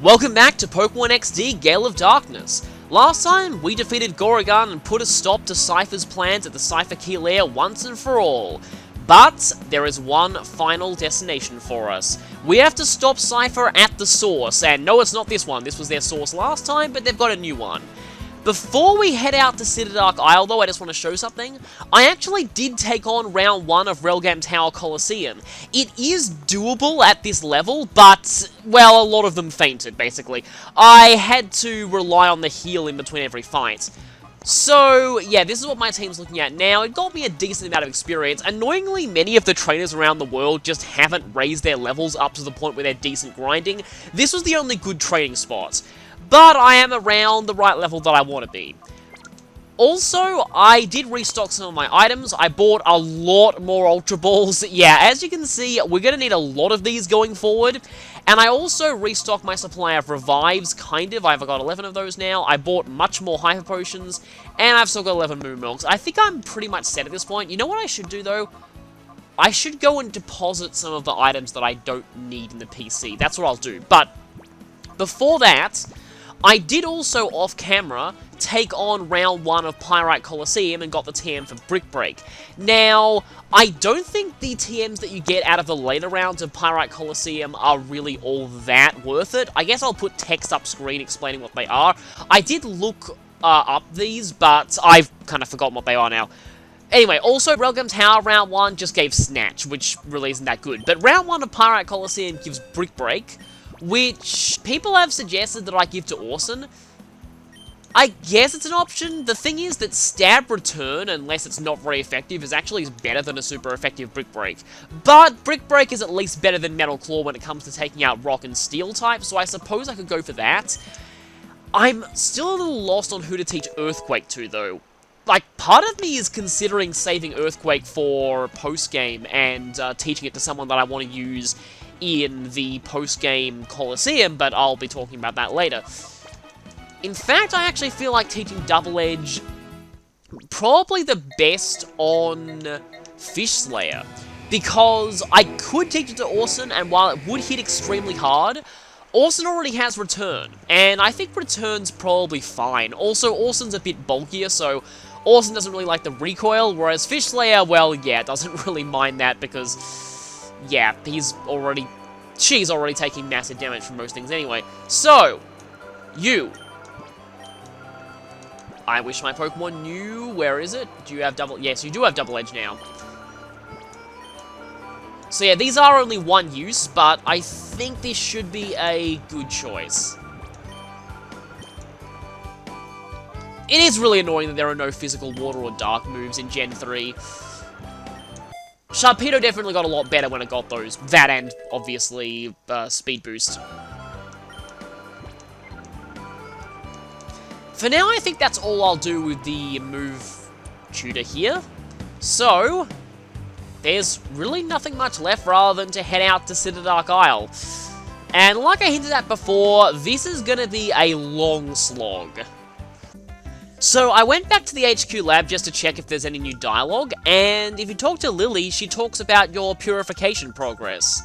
Welcome back to Pokemon XD Gale of Darkness. Last time, we defeated Goregon and put a stop to Cypher's plans at the Cypher Key Lair once and for all. But, there is one final destination for us. We have to stop Cypher at the source, and no, it's not this one. This was their source last time, but they've got a new one. Before we head out to Citadark Isle, though, I just want to show something. I actually did take on Round 1 of Railgam Tower Coliseum. It is doable at this level, but, well, a lot of them fainted, basically. I had to rely on the heal in between every fight. So, yeah, this is what my team's looking at now. It got me a decent amount of experience. Annoyingly, many of the trainers around the world just haven't raised their levels up to the point where they're decent grinding. This was the only good training spot. But I am around the right level that I want to be. Also, I did restock some of my items. I bought a lot more Ultra Balls. Yeah, as you can see, we're going to need a lot of these going forward. And I also restocked my supply of Revives, kind of. I've got 11 of those now. I bought much more Hyper Potions. And I've still got 11 Moon Milks. I think I'm pretty much set at this point. You know what I should do, though? I should go and deposit some of the items that I don't need in the PC. That's what I'll do. But before that, I did also, off-camera, take on Round 1 of Pyrite Coliseum and got the TM for Brick Break. Now, I don't think the TMs that you get out of the later rounds of Pyrite Coliseum are really all that worth it. I guess I'll put text up screen explaining what they are. I did look up these, but I've kind of forgotten what they are now. Anyway, also, Railgam Tower Round 1 just gave Snatch, which really isn't that good. But Round 1 of Pyrite Coliseum gives Brick Break, which people have suggested that I give to Orson. I guess it's an option. The thing is that Stab Return, unless it's not very effective, is actually better than a super effective Brick Break. But Brick Break is at least better than Metal Claw when it comes to taking out Rock and Steel type, so I suppose I could go for that. I'm still a little lost on who to teach Earthquake to, though. Like, part of me is considering saving Earthquake for post-game and teaching it to someone that I want to use in the post-game Coliseum, but I'll be talking about that later. In fact, I actually feel like teaching Double Edge probably the best on Fish Slayer, because I could teach it to Orson, and while it would hit extremely hard, Orson already has Return, and I think Return's probably fine. Also, Orson's a bit bulkier, so Orson doesn't really like the recoil, whereas Fish Slayer, well, yeah, doesn't really mind that, because yeah, she's already taking massive damage from most things anyway. So, you. I wish my Pokemon knew. Where is it? Do you have double? Yes, you do have Double Edge now. So yeah, these are only one use, but I think this should be a good choice. It is really annoying that there are no physical water or dark moves in Gen 3. Sharpedo definitely got a lot better when it got those. That and, obviously, Speed Boost. For now, I think that's all I'll do with the move tutor here. So, there's really nothing much left rather than to head out to Citadark Isle. And like I hinted at before, this is gonna be a long slog. So, I went back to the HQ lab just to check if there's any new dialogue, and if you talk to Lily, she talks about your purification progress.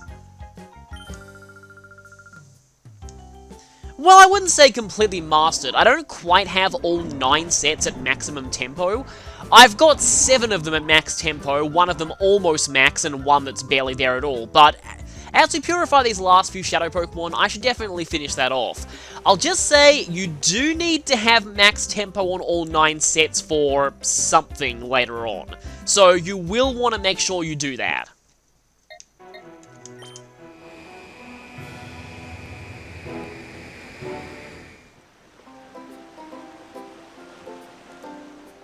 Well, I wouldn't say completely mastered. I don't quite have all 9 sets at maximum tempo. I've got 7 of them at max tempo, 1 of them almost max, and 1 that's barely there at all, but as we purify these last few Shadow Pokemon, I should definitely finish that off. I'll just say, you do need to have max tempo on all 9 sets for something later on. So you will want to make sure you do that.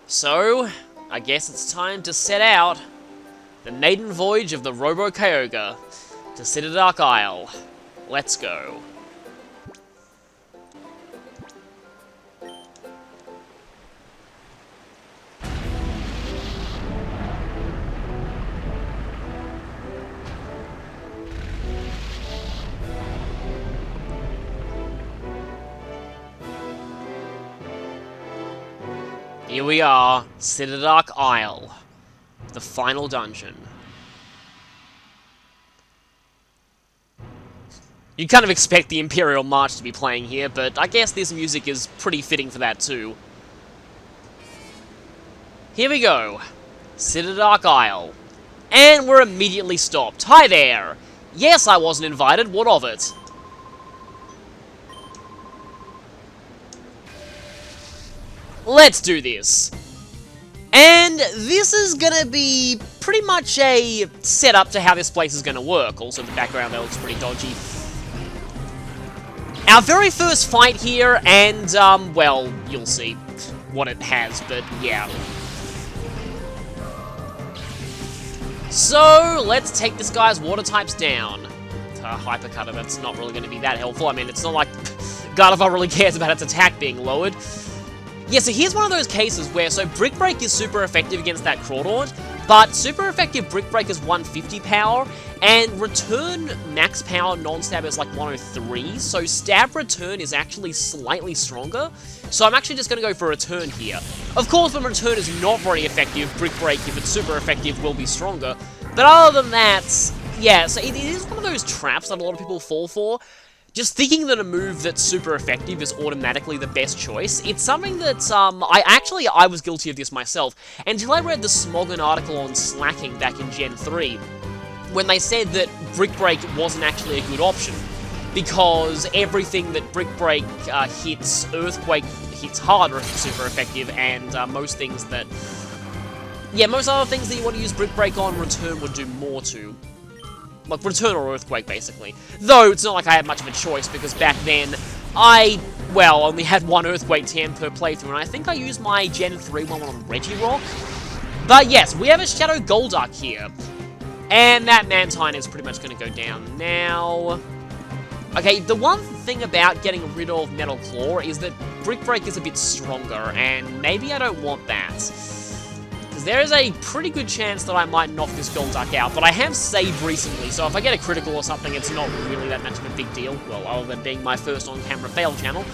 So, I guess it's time to set out the maiden voyage of the Robo-Kyogre to Citadark Isle. Let's go. Here we are, Citadark Isle, the final dungeon. You kind of expect the Imperial March to be playing here, but I guess this music is pretty fitting for that too. Here we go. Citadark Isle. And we're immediately stopped. Hi there! Yes, I wasn't invited, what of it? Let's do this. And this is gonna be pretty much a setup to how this place is gonna work. Also, the background there looks pretty dodgy. Our very first fight here, and, well, you'll see what it has, but yeah. So, let's take this guy's water types down. Hyper Cutter, that's not really going to be that helpful. I mean, it's not like Gardevoir really cares about its attack being lowered. Yeah, so here's one of those cases where, so Brick Break is super effective against that Crawdaunt, but super effective Brick Break is 150 power, and Return max power non-stab is like 103, so Stab Return is actually slightly stronger, so I'm actually just going to go for Return here. Of course, when Return is not very effective, Brick Break, if it's super effective, will be stronger, but other than that, yeah, so it is one of those traps that a lot of people fall for. Just thinking that a move that's super effective is automatically the best choice, it's something that, I was guilty of this myself, until I read the Smoggin article on slacking back in Gen 3, when they said that Brick Break wasn't actually a good option, because everything that Brick Break hits, Earthquake hits harder if it's super effective, and most things that... Yeah, most other things that you want to use Brick Break on, Return would do more to. Like, Return or Earthquake, basically. Though, it's not like I had much of a choice, because back then, I, well, only had one Earthquake TM per playthrough, and I think I used my Gen 3 one on Regirock. But yes, we have a Shadow Golduck here. And that Mantine is pretty much going to go down now. Okay, the one thing about getting rid of Metal Claw is that Brick Break is a bit stronger, and maybe I don't want that. There is a pretty good chance that I might knock this Golduck out, but I have saved recently, so if I get a critical or something, it's not really that much of a big deal. Well, other than being my first on-camera fail channel.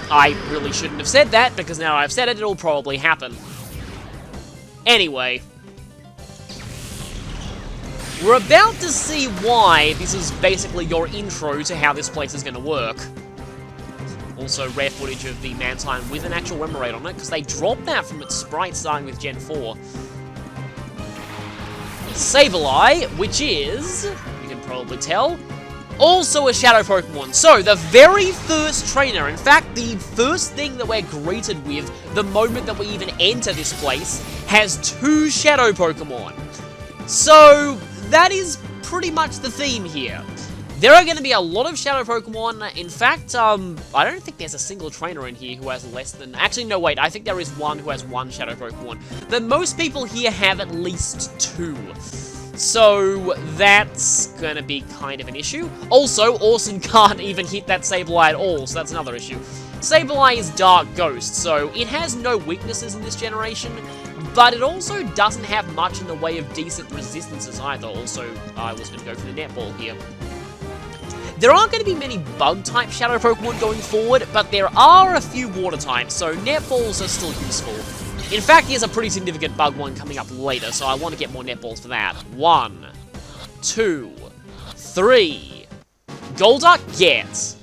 I really shouldn't have said that, because now I've said it, it'll probably happen. Anyway. We're about to see why this is basically your intro to how this place is going to work. Also, rare footage of the Mantine with an actual Remoraid on it, because they dropped that from its sprite starting with Gen 4. Sableye, which is, you can probably tell, also a Shadow Pokemon. So, the very first trainer, in fact, the first thing that we're greeted with the moment that we even enter this place, has 2 Shadow Pokemon. So, that is pretty much the theme here. There are going to be a lot of Shadow Pokemon. In fact, I don't think there's a single trainer in here who has less than... Actually, no, wait. I think there is one who has 1 Shadow Pokemon. But most people here have at least 2. So, that's going to be kind of an issue. Also, Orson can't even hit that Sableye at all, so that's another issue. Sableye is Dark Ghost, so it has no weaknesses in this generation, but it also doesn't have much in the way of decent resistances either. Also, I was going to go for the Netball here. There aren't going to be many Bug-type Shadow Pokemon going forward, but there are a few Water types, so Netballs are still useful. In fact, here's a pretty significant Bug one coming up later, so I want to get more Netballs for that. 1, 2, 3. Golduck, get.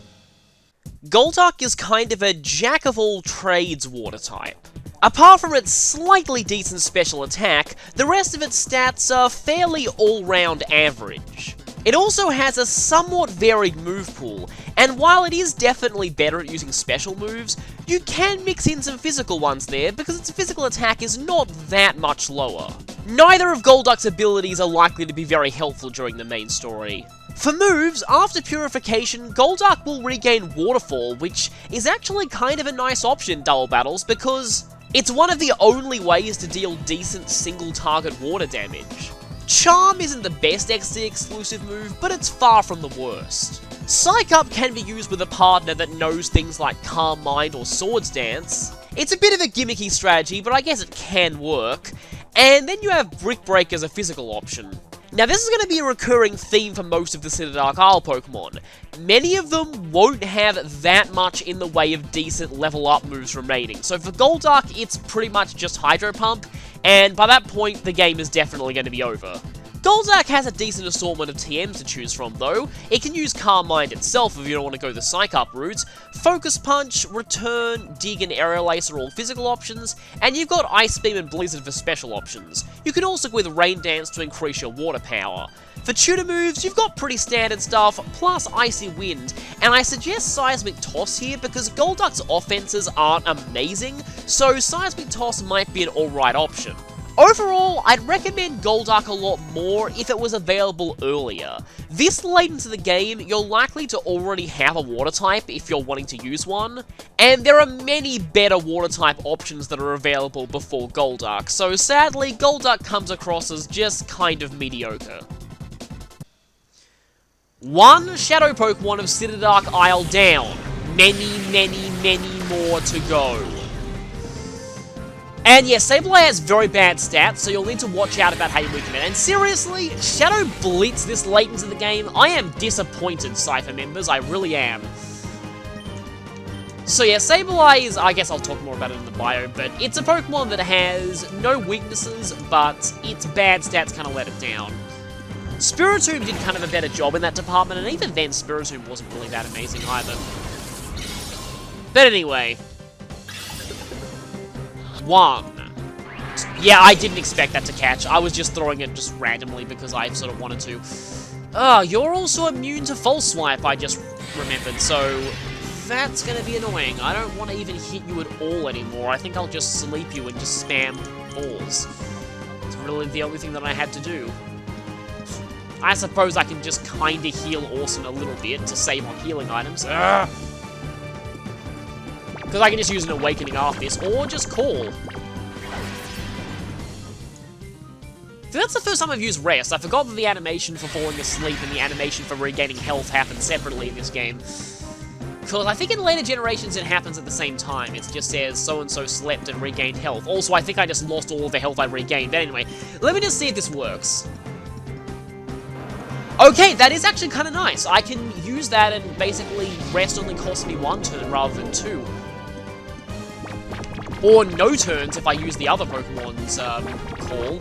Golduck is kind of a jack-of-all-trades Water type. Apart from its slightly decent special attack, the rest of its stats are fairly all-round average. It also has a somewhat varied move pool, and while it is definitely better at using special moves, you can mix in some physical ones there because its physical attack is not that much lower. Neither of Golduck's abilities are likely to be very helpful during the main story. For moves, after Purification, Golduck will regain Waterfall, which is actually kind of a nice option in double battles because it's one of the only ways to deal decent single-target water damage. Charm isn't the best XD exclusive move, but it's far from the worst. Psych Up can be used with a partner that knows things like Calm Mind or Swords Dance. It's a bit of a gimmicky strategy, but I guess it can work. And then you have Brick Break as a physical option. Now this is going to be a recurring theme for most of the Citadark Isle Pokemon. Many of them won't have that much in the way of decent level up moves remaining. So for Golduck, it's pretty much just Hydro Pump, and by that point, the game is definitely going to be over. Golduck has a decent assortment of TMs to choose from though. It can use Calm Mind itself if you don't want to go the Psych Up route, Focus Punch, Return, Dig and Aerial Ace are all physical options, and you've got Ice Beam and Blizzard for special options. You can also go with Rain Dance to increase your water power. For tutor moves, you've got pretty standard stuff, plus Icy Wind, and I suggest Seismic Toss here because Golduck's offenses aren't amazing, so Seismic Toss might be an alright option. Overall, I'd recommend Golduck a lot more if it was available earlier. This late into the game, you're likely to already have a water type if you're wanting to use one, and there are many better water type options that are available before Golduck, so sadly, Golduck comes across as just kind of mediocre. One Shadow Pokemon of Citadark Isle down. Many more to go. And yeah, Sableye has very bad stats, so you'll need to watch out about how you weaken it. And seriously, Shadow Blitz this late into the game? I am disappointed, Cypher members, I really am. So yeah, Sableye is, I guess I'll talk more about it in the bio, but it's a Pokemon that has no weaknesses, but its bad stats kind of let it down. Spiritomb did kind of a better job in that department, and even then, Spiritomb wasn't really that amazing either. But anyway. One. Yeah, I didn't expect that to catch. I was just throwing it just randomly because I sort of wanted to. You're also immune to False Swipe, I just remembered, so that's gonna be annoying. I don't want to even hit you at all anymore. I think I'll just sleep you and just spam balls. It's really the only thing that I had to do. I suppose I can just kinda heal Orson a little bit to save on healing items. Because I can just use an Awakening after this, or just Call. So that's the first time I've used Rest. I forgot that the animation for falling asleep and the animation for regaining health happen separately in this game. Because I think in later generations it happens at the same time. It just says so-and-so slept and regained health. Also, I think I just lost all of the health I regained. But anyway, let me just see if this works. Okay, that is actually kind of nice. I can use that and basically Rest only costs me 1 turn rather than 2. Or no turns if I use the other Pokemon's call.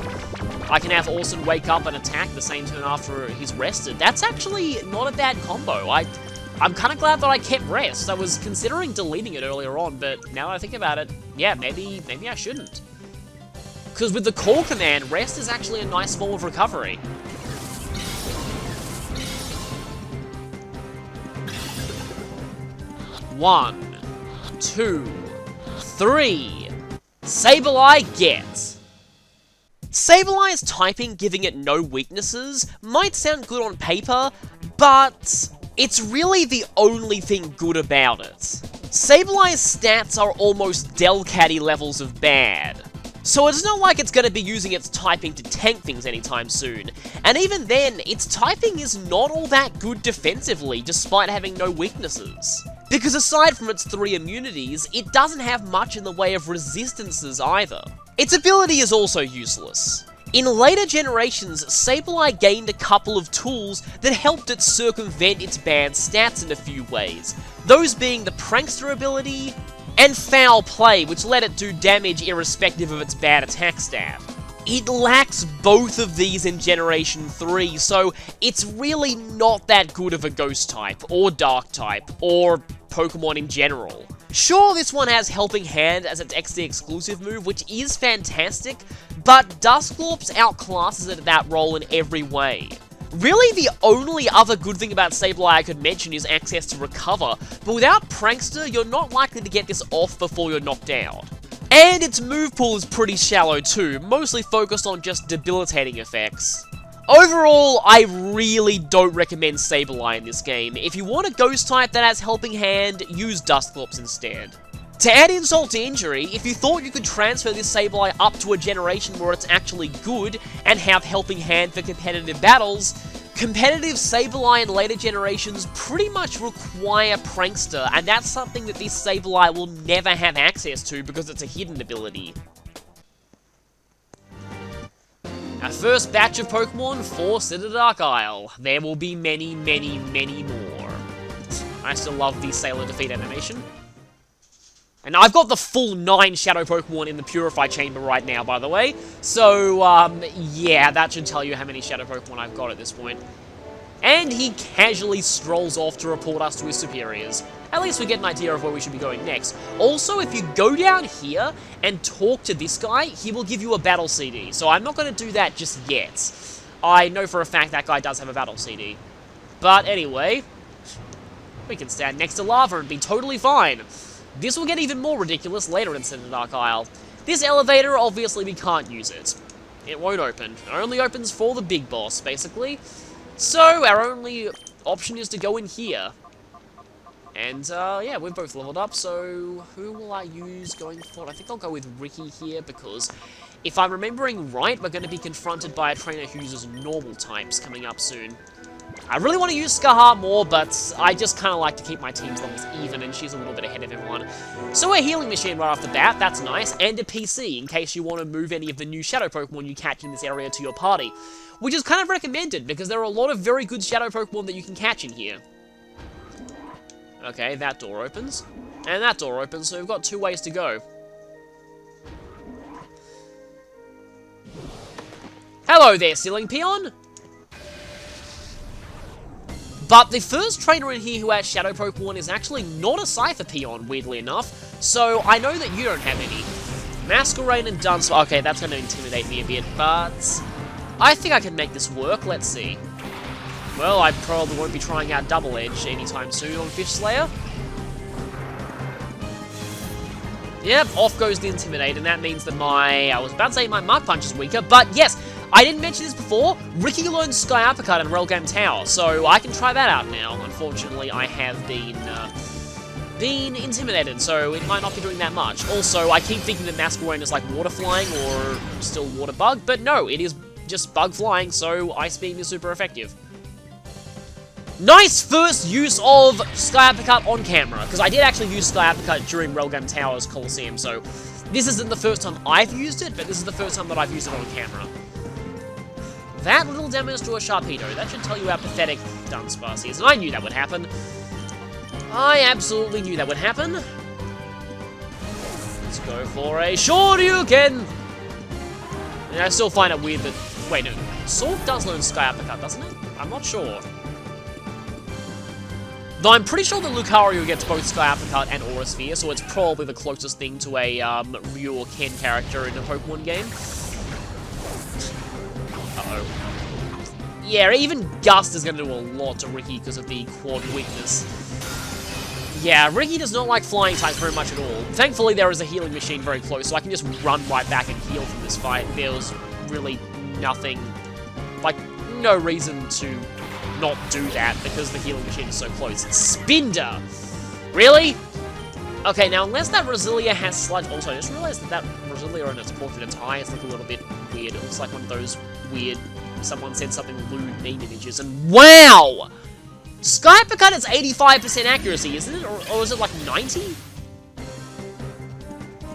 I can have Orson wake up and attack the same turn after he's rested. That's actually not a bad combo. I'm kind of glad that I kept Rest. I was considering deleting it earlier on, but now that I think about it, yeah, maybe I shouldn't. Because with the call command, Rest is actually a nice form of recovery. One, 2, 3. Sableye get. Sableye's typing giving it no weaknesses might sound good on paper, but it's really the only thing good about it. Sableye's stats are almost Delcatty levels of bad. So it's not like it's going to be using its typing to tank things anytime soon. And even then, its typing is not all that good defensively, despite having no weaknesses. Because aside from its 3 immunities, it doesn't have much in the way of resistances either. Its ability is also useless. In later generations, Sableye gained a couple of tools that helped it circumvent its bad stats in a few ways, those being the Prankster ability and Foul Play, which let it do damage irrespective of its bad attack stat. It lacks both of these in Generation 3, so it's really not that good of a Ghost type, or Dark type, or Pokemon in general. Sure, this one has Helping Hand as its XD exclusive move, which is fantastic, but Dusclops outclasses it at that role in every way. Really, the only other good thing about Sableye I could mention is access to Recover, but without Prankster, you're not likely to get this off before you're knocked out. And its move pool is pretty shallow too, mostly focused on just debilitating effects. Overall, I really don't recommend Sableye in this game. If you want a Ghost type that has Helping Hand, use Dusclops instead. To add insult to injury, if you thought you could transfer this Sableye up to a generation where it's actually good and have Helping Hand for competitive battles, competitive Sableye in later generations pretty much require Prankster, and that's something that this Sableye will never have access to because it's a hidden ability. Our first batch of Pokemon for Citadark Isle. There will be many more. I still love the Sailor Defeat animation. And I've got the full 9 Shadow Pokemon in the Purify Chamber right now, by the way. So, yeah, that should tell you how many Shadow Pokemon I've got at this point. And he casually strolls off to report us to his superiors. At least we get an idea of where we should be going next. Also, if you go down here and talk to this guy, he will give you a battle CD. So I'm not going to do that just yet. I know for a fact that guy does have a battle CD. But anyway, we can stand next to lava and be totally fine. This will get even more ridiculous later in Citadark Isle. This elevator, obviously we can't use it. It won't open. It only opens for the big boss, basically. So, our only option is to go in here. And, yeah, we've both leveled up, so who will I use going forward? I think I'll go with Ricky here, because if I'm remembering right, we're going to be confronted by a trainer who uses normal types coming up soon. I really want to use Skahar more, but I just kind of like to keep my team's levels even, and she's a little bit ahead of everyone. So a healing machine right off the bat, that's nice, and a PC, in case you want to move any of the new Shadow Pokemon you catch in this area to your party. Which is kind of recommended, because there are a lot of very good Shadow Pokemon that you can catch in here. Okay, that door opens. And that door opens, so we've got 2 ways to go. Hello there, Ceiling Peon! But the first trainer in here who has Shadow Pokemon is actually not a Cypher Peon, weirdly enough. So I know that you don't have any. Masquerain and Dunsparce. Okay, that's going to intimidate me a bit, but I think I can make this work. Let's see. Well, I probably won't be trying out Double Edge anytime soon on Fish Slayer. Yep, off goes the Intimidate, and that means that I was about to say my Mark Punch is weaker, but yes, I didn't mention this before, Ricky learned Sky Uppercut in Railgame Tower, so I can try that out now. Unfortunately, I have been intimidated, so it might not be doing that much. Also, I keep thinking that Masquerain is like Water Flying or still Water Bug, but no, it is just Bug Flying, so Ice Beam is super effective. Nice first use of Sky Uppercut on camera, because I did actually use Sky Uppercut during Railgun Tower's Coliseum, so this isn't the first time I've used it, but this is the first time that I've used it on camera. That little damage to a Sharpedo, that should tell you how pathetic Dunsparce is, and I knew that would happen. I absolutely knew that would happen. Let's go for a Shoryuken! And I still find it weird that... Wait, no, Sword does learn Sky Uppercut, doesn't it? I'm not sure. Though I'm pretty sure that Lucario gets both Sky Uppercut and Aura Sphere, so it's probably the closest thing to a Ryu or Ken character in a Pokemon game. Uh-oh. Yeah, even Gust is going to do a lot to Ricky because of the quad weakness. Yeah, Ricky does not like flying types very much at all. Thankfully, there is a healing machine very close, so I can just run right back and heal from this fight. There's really nothing, like, no reason to not do that because the healing machine is so close. Spinder! Really? Okay, now unless that Roselia has Sludge... Also, I just realized that Roselia in its portrait attire is like a little bit weird. It looks like one of those weird, someone said something lewd meme images, and wow! Sky Uppercut is 85% accuracy, isn't it? Or is it like 90?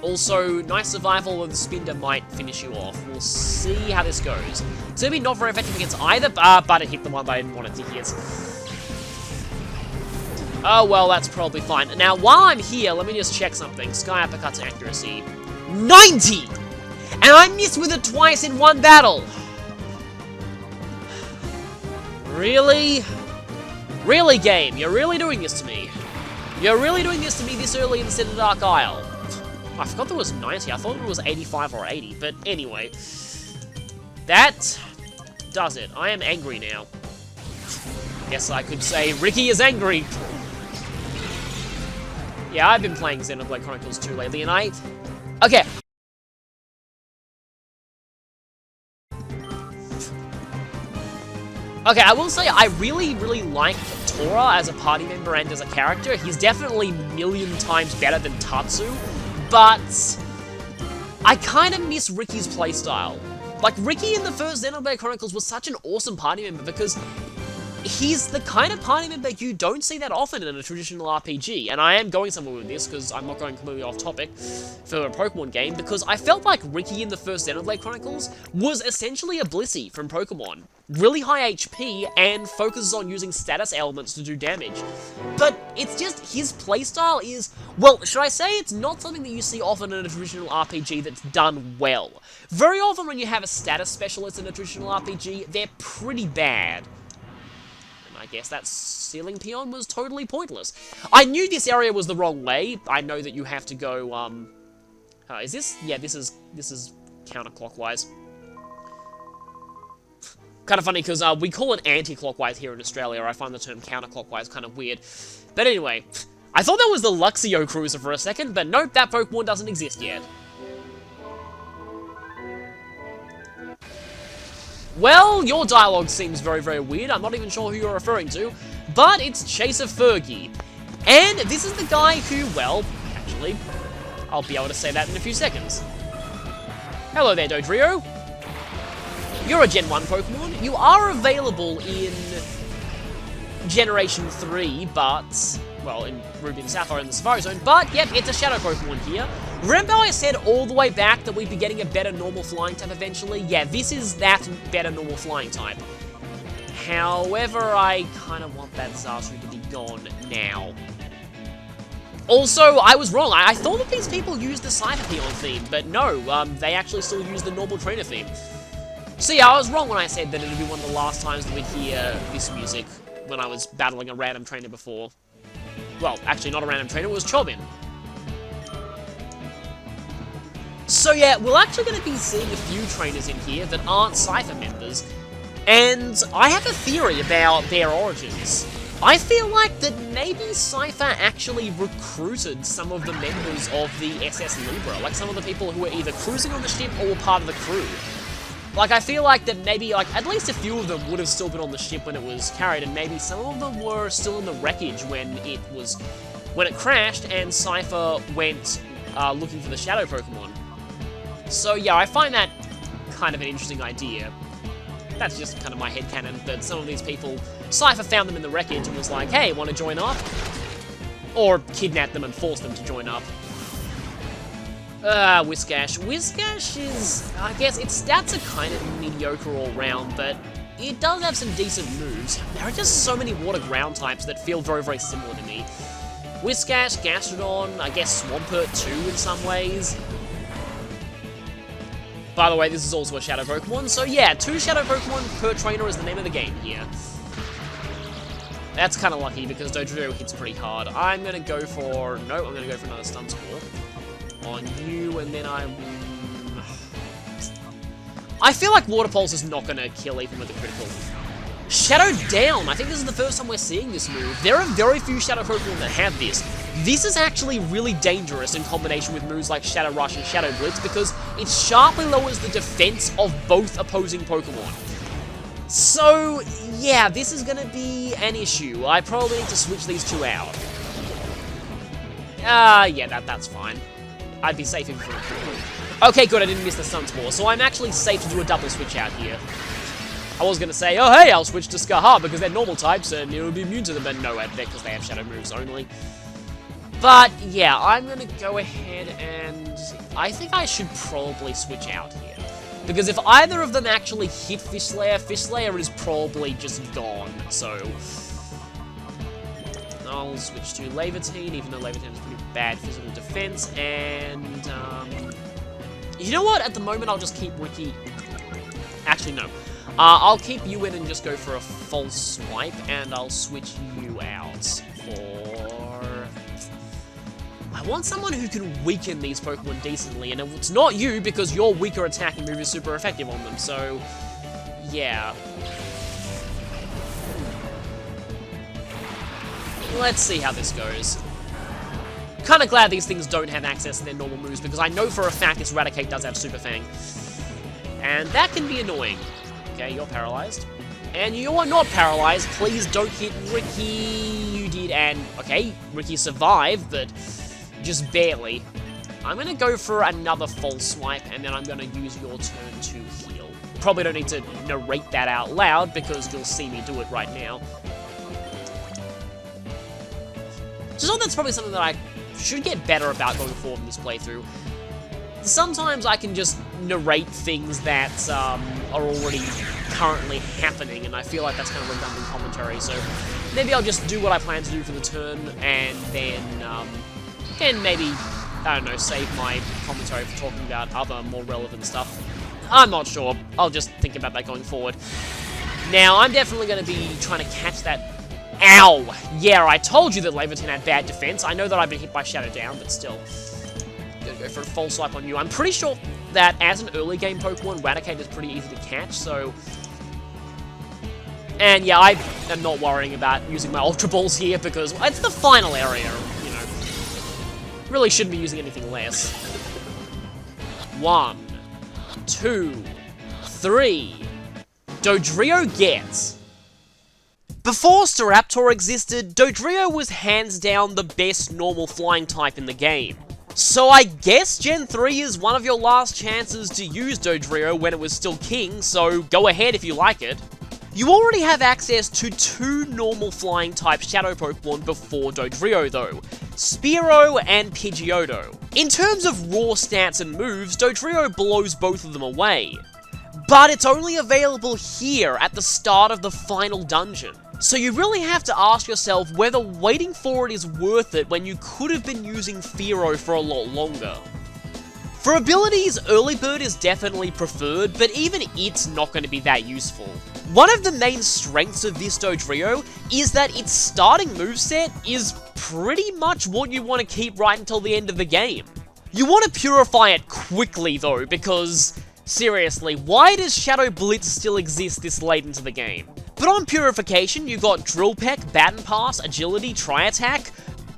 Also, nice survival of the Spinder might finish you off. We'll see how this goes. It's going to be not very effective against either, but it hit the one that I didn't want it to hit. Oh, well, that's probably fine. Now, while I'm here, let me just check something. Sky Uppercut's accuracy. 90! And I missed with it twice in one battle! Really? Really, game? You're really doing this to me? You're really doing this to me this early in the Citadark Isle? I forgot there was 90. I thought it was 85 or 80. But anyway, that does it. I am angry now. Guess I could say Ricky is angry. Yeah, I've been playing Xenoblade Chronicles 2 lately, and okay. Okay, I will say I really, really like Tora as a party member and as a character. He's definitely a million times better than Tatsu. But I kind of miss Ricky's playstyle. Like, Ricky in the first Xenoblade Chronicles was such an awesome party member because he's the kind of party member you don't see that often in a traditional RPG, and I am going somewhere with this, because I'm not going completely off topic for a Pokemon game, because I felt like Ricky in the first Xenoblade Chronicles was essentially a Blissey from Pokemon. Really high HP, and focuses on using status elements to do damage. But it's just, his playstyle is, well, should I say it's not something that you see often in a traditional RPG that's done well. Very often when you have a status specialist in a traditional RPG, they're pretty bad. I guess that ceiling peon was totally pointless. I knew this area was the wrong way. I know that you have to go, is this? Yeah, this is counterclockwise. Kind of funny, because we call it anti-clockwise here in Australia. I find the term counterclockwise kind of weird. But anyway, I thought that was the Luxio Cruiser for a second, but nope, that Pokemon doesn't exist yet. Well, your dialogue seems very, very weird. I'm not even sure who you're referring to, but it's Chaser Fergie. And this is the guy who, well, actually, I'll be able to say that in a few seconds. Hello there, Dodrio. You're a Gen 1 Pokemon. You are available in Generation 3, but, well, in Ruby and Sapphire in the Safari Zone, but, yep, it's a Shadow Pokemon here. Remember I said all the way back that we'd be getting a better normal flying type eventually? Yeah, this is that better normal flying type. However, I kind of want that Zazu to be gone now. Also, I was wrong. I thought that these people used the Cypher Peon theme, but no, they actually still use the normal trainer theme. So yeah, I was wrong when I said that it would be one of the last times that we'd hear this music when I was battling a random trainer before. Well, actually not a random trainer, it was Chobin. So yeah, we're actually going to be seeing a few trainers in here that aren't Cypher members, and I have a theory about their origins. I feel like that maybe Cypher actually recruited some of the members of the SS Libra, like some of the people who were either cruising on the ship or were part of the crew. Like, I feel like that maybe, like, at least a few of them would have still been on the ship when it was carried, and maybe some of them were still in the wreckage when it crashed, and Cypher went looking for the Shadow Pokemon. So yeah, I find that kind of an interesting idea. That's just kind of my headcanon, that some of these people, Cypher found them in the wreckage and was like, hey, want to join up? Or kidnapped them and forced them to join up. Whiscash. Whiscash is, I guess, its stats are kind of mediocre all round, but it does have some decent moves. There are just so many water ground types that feel very, very similar to me. Whiscash, Gastrodon, I guess Swampert too in some ways. By the way, this is also a Shadow Pokemon, so yeah, 2 Shadow Pokemon per trainer is the name of the game here. That's kind of lucky, because Dodrio hits pretty hard. I'm going to go for... No, I'm going to go for another Stun Spore on you, and then I feel like Water Pulse is not going to kill even with a critical. Shadow Down! I think this is the first time we're seeing this move. There are very few Shadow Pokemon that have this. This is actually really dangerous in combination with moves like Shadow Rush and Shadow Blitz, because it sharply lowers the defense of both opposing Pokemon. So, yeah, this is going to be an issue. I probably need to switch these two out. Yeah, that's fine. I'd be safe if... Okay, good, I didn't miss the Stun Spore, so I'm actually safe to do a double switch out here. I was going to say, oh hey, I'll switch to Scarha because they're normal types and it'll be immune to them, but no, because they have Shadow moves only. But, yeah, I'm going to go ahead and... I think I should probably switch out here. Because if either of them actually hit Fish Slayer is probably just gone, so... I'll switch to Leviatine, even though Leviatine has pretty bad physical defense, and, you know what? At the moment, I'll just keep Ricky... Actually, no. I'll keep you in and just go for a false swipe, and I'll switch you out for... I want someone who can weaken these Pokemon decently, and it's not you, because your weaker attacking move is super effective on them, so... Yeah. Let's see how this goes. Kinda glad these things don't have access to their normal moves, because I know for a fact this Raticate does have Super Fang. And that can be annoying. Okay, you're paralyzed. And you are not paralyzed. Please don't hit Ricky. You did, and... Okay, Ricky survived, but just barely. I'm gonna go for another false swipe, and then I'm gonna use your turn to heal. probably don't need to narrate that out loud because you'll see me do it right now. So that's probably something that I should get better about going forward in this playthrough. Sometimes I can just narrate things that are already currently happening, and I feel like that's kind of redundant commentary, so maybe I'll just do what I plan to do for the turn, and then maybe, I don't know, save my commentary for talking about other more relevant stuff. I'm not sure. I'll just think about that going forward. Now, I'm definitely going to be trying to catch that... Ow! Yeah, I told you that Leviton had bad defense. I know that I've been hit by Shadow Down, but still. Gonna go for a false swipe on you. I'm pretty sure that as an early game Pokemon, Raticate is pretty easy to catch, so... And yeah, I am not worrying about using my Ultra Balls here because it's the final area, you know. Really shouldn't be using anything less. 1, 2, 3. Dodrio gets. Before Staraptor existed, Dodrio was hands down the best normal flying type in the game. So I guess Gen 3 is one of your last chances to use Dodrio when it was still king, so go ahead if you like it. You already have access to 2 normal flying type Shadow Pokemon before Dodrio though, Spearow and Pidgeotto. In terms of raw stats and moves, Dodrio blows both of them away. But it's only available here at the start of the final dungeon. So you really have to ask yourself whether waiting for it is worth it when you could have been using Fearow for a lot longer. For abilities, Early Bird is definitely preferred, but even it's not going to be that useful. One of the main strengths of this Dodrio is that its starting moveset is pretty much what you want to keep right until the end of the game. You want to purify it quickly though, because seriously, why does Shadow Blitz still exist this late into the game? But on Purification, you got Drill Peck, Baton Pass, Agility, Tri-Attack.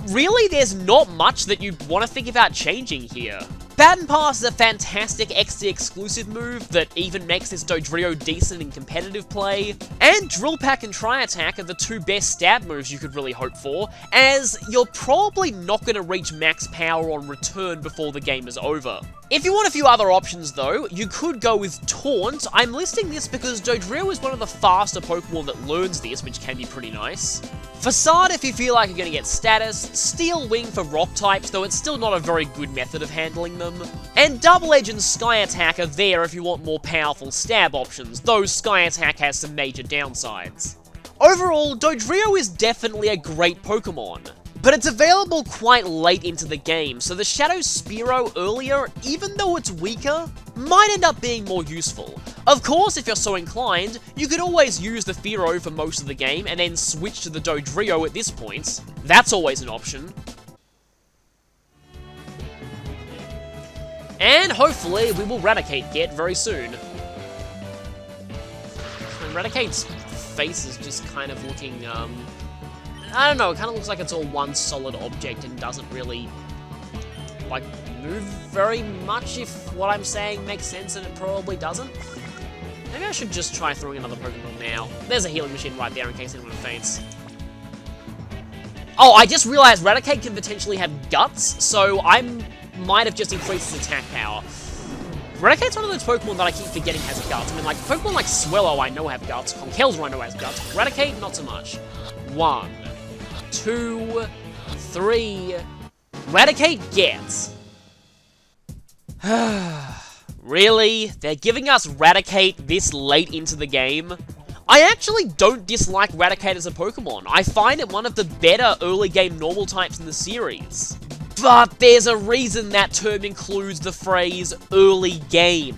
Really, there's not much that you want to think about changing here. Baton Pass is a fantastic XD exclusive move that even makes this Dodrio decent in competitive play, and Drill Peck and Tri-Attack are the 2 best stab moves you could really hope for, as you're probably not going to reach max power on return before the game is over. If you want a few other options though, you could go with Taunt. I'm listing this because Dodrio is one of the faster Pokemon that learns this, which can be pretty nice. Facade if you feel like you're going to get status, Steel Wing for rock types, though it's still not a very good method of handling them, and Double Edge and Sky Attack are there if you want more powerful stab options, though Sky Attack has some major downsides. Overall, Dodrio is definitely a great Pokemon, but it's available quite late into the game, so the Shadow Spearow earlier, even though it's weaker, might end up being more useful. Of course, if you're so inclined, you could always use the Fearow for most of the game and then switch to the Dodrio at this point. That's always an option. And hopefully we will Raticate get very soon. And Raticate's face is just kind of looking, I don't know, it kind of looks like it's all one solid object and doesn't really, like, move very much, if what I'm saying makes sense, and it probably doesn't. Maybe I should just try throwing another Pokemon now. There's a healing machine right there in case anyone faints. Oh, I just realized Raticate can potentially have Guts, so I might have just increased its attack power. Raticate's one of those Pokemon that I keep forgetting has Guts. I mean, like, Pokemon like Swellow I know have Guts, Conkeldurr I know has Guts, Raticate, not so much. 1, 2, 3... Raticate gets. Really? They're giving us Raticate this late into the game? I actually don't dislike Raticate as a Pokemon. I find it one of the better early game normal types in the series. But there's a reason that term includes the phrase early game.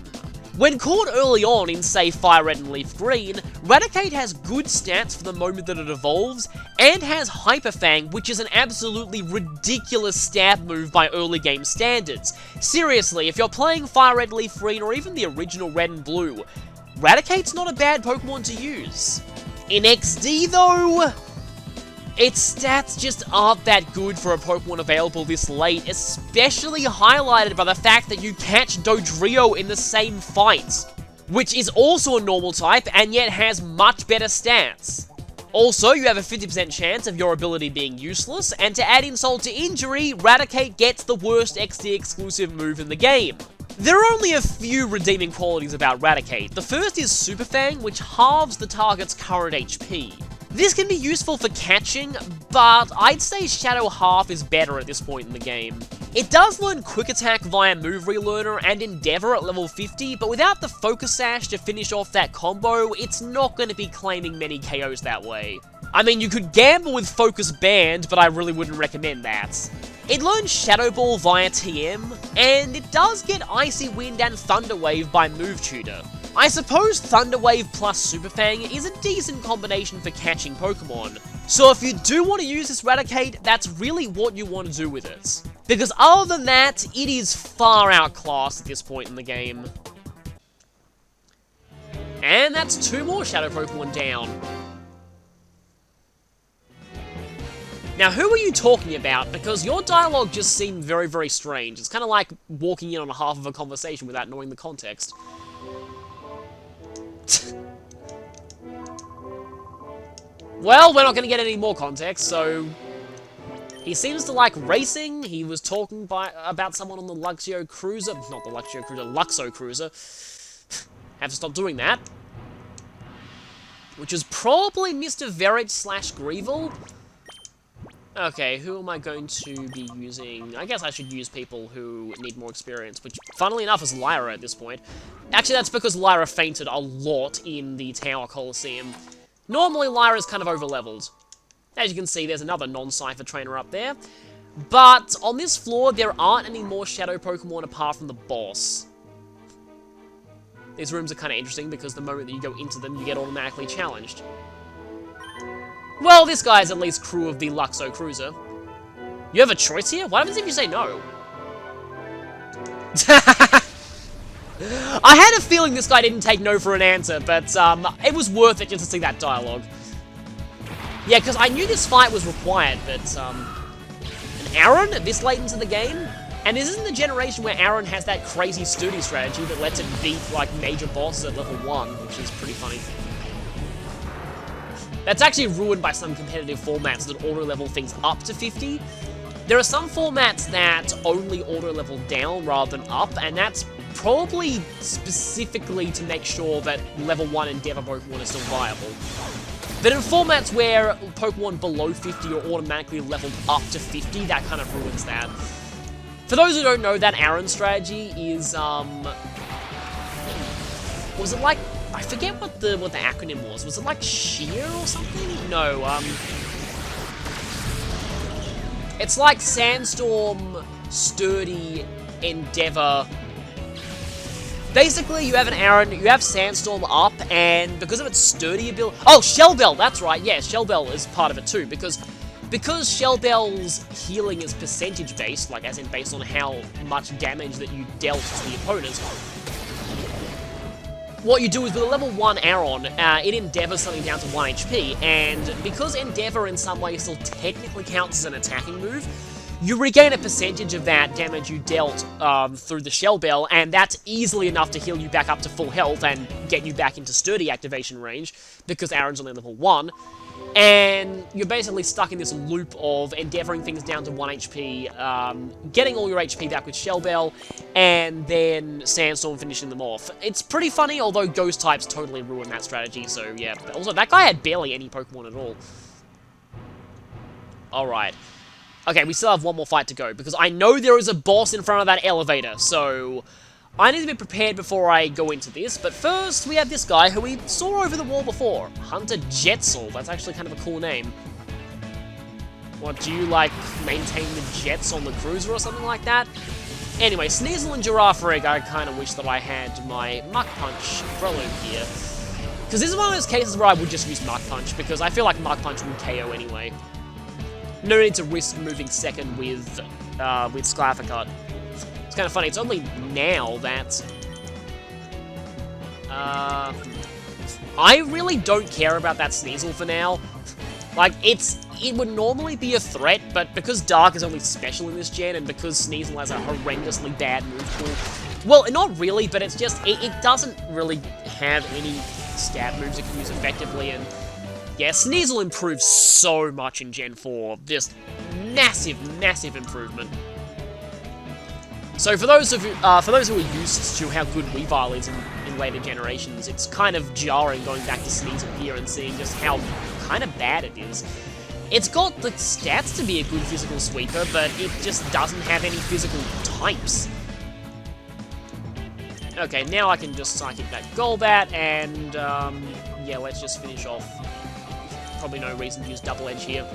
When caught early on in, say, Fire Red and Leaf Green, Raticate has good stats for the moment that it evolves, and has Hyper Fang, which is an absolutely ridiculous stab move by early game standards. Seriously, if you're playing Fire Red, Leaf Green, or even the original Red and Blue, Raticate's not a bad Pokemon to use. In XD though, its stats just aren't that good for a Pokemon available this late, especially highlighted by the fact that you catch Dodrio in the same fight, which is also a normal type and yet has much better stats. Also, you have a 50% chance of your ability being useless, and to add insult to injury, Raticate gets the worst XD exclusive move in the game. There are only a few redeeming qualities about Raticate. The first is Super Fang, which halves the target's current HP. This can be useful for catching, but I'd say Shadow Half is better at this point in the game. It does learn Quick Attack via Move Relearner and Endeavor at level 50, but without the Focus Sash to finish off that combo, it's not going to be claiming many KOs that way. I mean, you could gamble with Focus Band, but I really wouldn't recommend that. It learns Shadow Ball via TM, and it does get Icy Wind and Thunder Wave by Move Tutor. I suppose Thunder Wave plus Super Fang is a decent combination for catching Pokemon, so if you do want to use this Raticate, that's really what you want to do with it. Because other than that, it is far outclassed at this point in the game. And that's 2 more Shadow Pokemon down. Now, who are you talking about? Because your dialogue just seemed very, very strange. It's kind of like walking in on half of a conversation without knowing the context. Well, we're not going to get any more context, so... He seems to like racing. He was talking about someone on the Luxio Cruiser. Not the Luxio Cruiser, Luxo Cruiser. Have to stop doing that. Which is probably Mr. Verich / Greevil. Okay, who am I going to be using? I guess I should use people who need more experience, which, funnily enough, is Lyra at this point. Actually, that's because Lyra fainted a lot in the Tower Coliseum. Normally, Lyra's kind of over-leveled. As you can see, there's another non-Cypher trainer up there. But on this floor, there aren't any more Shadow Pokemon apart from the boss. These rooms are kind of interesting because the moment that you go into them, you get automatically challenged. Well, this guy is at least crew of the Luxo Cruiser. You have a choice here? What happens if you say no? I had a feeling this guy didn't take no for an answer, but it was worth it just to see that dialogue. Yeah, because I knew this fight was required, but an Aaron this late into the game? And this isn't the generation where Aaron has that crazy sturdy strategy that lets it beat, like, major bosses at level 1, which is pretty funny. That's actually ruined by some competitive formats that auto-level things up to 50. There are some formats that only auto-level down rather than up, and that's probably specifically to make sure that level 1 Endeavor Pokemon is still viable. But in formats where Pokemon below 50 are automatically leveled up to 50, that kind of ruins that. For those who don't know, that Aaron strategy is, was it like... I forget what the acronym was. Was it like Sheer or something? No, it's like Sandstorm, Sturdy, Endeavor. Basically, you have an Aaron, you have Sandstorm up, and because of its Sturdy ability... Oh, Shell Bell, that's right, yeah, Shell Bell is part of it too, because Shell Bell's healing is percentage-based, like as in based on how much damage that you dealt to the opponent. What you do is with a level 1 Aaron, it endeavors something down to 1 HP, and because Endeavor in some way still technically counts as an attacking move, you regain a percentage of that damage you dealt through the Shell Bell, and that's easily enough to heal you back up to full health and get you back into Sturdy activation range, because Aaron's only level 1. And you're basically stuck in this loop of endeavoring things down to 1 HP, getting all your HP back with Shell Bell, and then Sandstorm finishing them off. It's pretty funny, although Ghost types totally ruin that strategy, so yeah. Also, that guy had barely any Pokemon at all. Alright. Okay, we still have one more fight to go, because I know there is a boss in front of that elevator, so... I need to be prepared before I go into this, but first we have this guy who we saw over the wall before. Hunter Jetzel. That's actually kind of a cool name. What, do you, like, maintain the jets on the cruiser or something like that? Anyway, Sneasel and Girafarig, I kind of wish that I had my Muck Punch Prelude here. Because this is one of those cases where I would just use Muck Punch, because I feel like Muck Punch would KO anyway. No need to risk moving second with Skyfacard. It's kind of funny, it's only now that... I really don't care about that Sneasel for now. Like, it would normally be a threat, but because Dark is only special in this gen, and because Sneasel has a horrendously bad move pool... Well, not really, but it's just, it doesn't really have any stab moves it can use effectively, and... Yeah, Sneasel improves so much in Gen 4. Just massive, massive improvement. So for those who are used to how good Weavile is in later generations, it's kind of jarring going back to Sneasel here and seeing just how kind of bad it is. It's got the stats to be a good physical sweeper, but it just doesn't have any physical types. Okay, now I can just Psychic that Golbat, and yeah, let's just finish off. Probably no reason to use Double Edge here.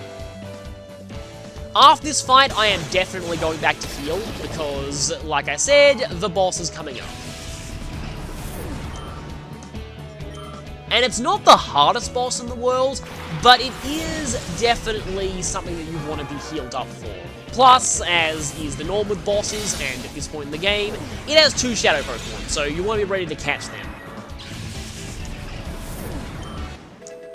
After this fight, I am definitely going back to heal, because, like I said, the boss is coming up. And it's not the hardest boss in the world, but it is definitely something that you want to be healed up for. Plus, as is the norm with bosses, and at this point in the game, it has 2 Shadow Pokemon, so you want to be ready to catch them.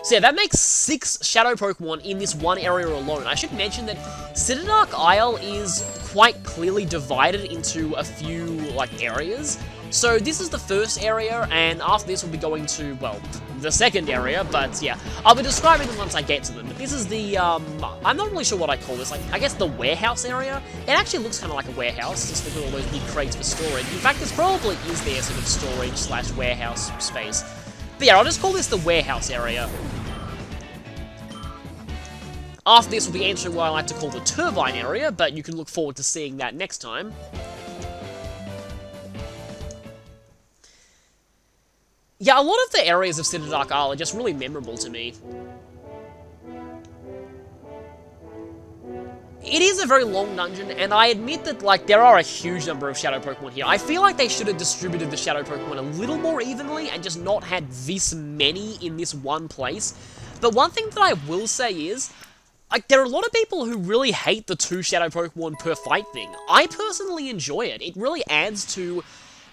So yeah, that makes 6 Shadow Pokemon in this one area alone. I should mention that Citadark Isle is quite clearly divided into a few, like, areas. So this is the first area, and after this we'll be going to, well, the second area, but yeah, I'll be describing them once I get to them. But this is the, I'm not really sure what I call this, like, I guess the warehouse area? It actually looks kind of like a warehouse, just with all those big crates for storage. In fact, this probably is their sort of storage / warehouse space. But yeah, I'll just call this the warehouse area. After this, we'll be entering what I like to call the turbine area, but you can look forward to seeing that next time. Yeah, a lot of the areas of Citadark Isle are just really memorable to me. It is a very long dungeon, and I admit that, like, there are a huge number of Shadow Pokemon here. I feel like they should have distributed the Shadow Pokemon a little more evenly and just not had this many in this one place. But one thing that I will say is, like, there are a lot of people who really hate the 2 Shadow Pokemon per fight thing. I personally enjoy it. It really adds to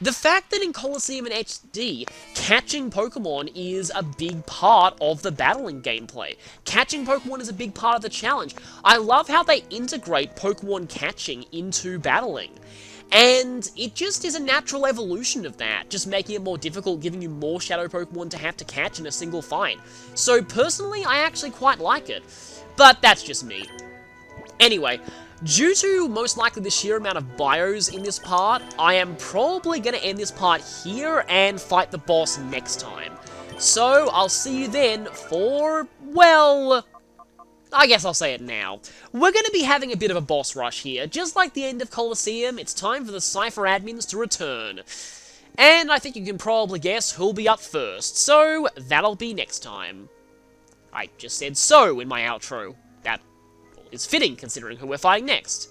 the fact that in Colosseum and HD, catching Pokemon is a big part of the battling gameplay. Catching Pokemon is a big part of the challenge. I love how they integrate Pokemon catching into battling. And it just is a natural evolution of that, just making it more difficult, giving you more Shadow Pokemon to have to catch in a single fight. So personally, I actually quite like it. But that's just me. Anyway, due to most likely the sheer amount of bios in this part, I am probably going to end this part here and fight the boss next time. So, I'll see you then for, well, I guess I'll say it now. We're going to be having a bit of a boss rush here. Just like the end of Colosseum, it's time for the Cypher admins to return. And I think you can probably guess who'll be up first, so that'll be next time. I just said so in my outro. That is fitting, considering who we're fighting next.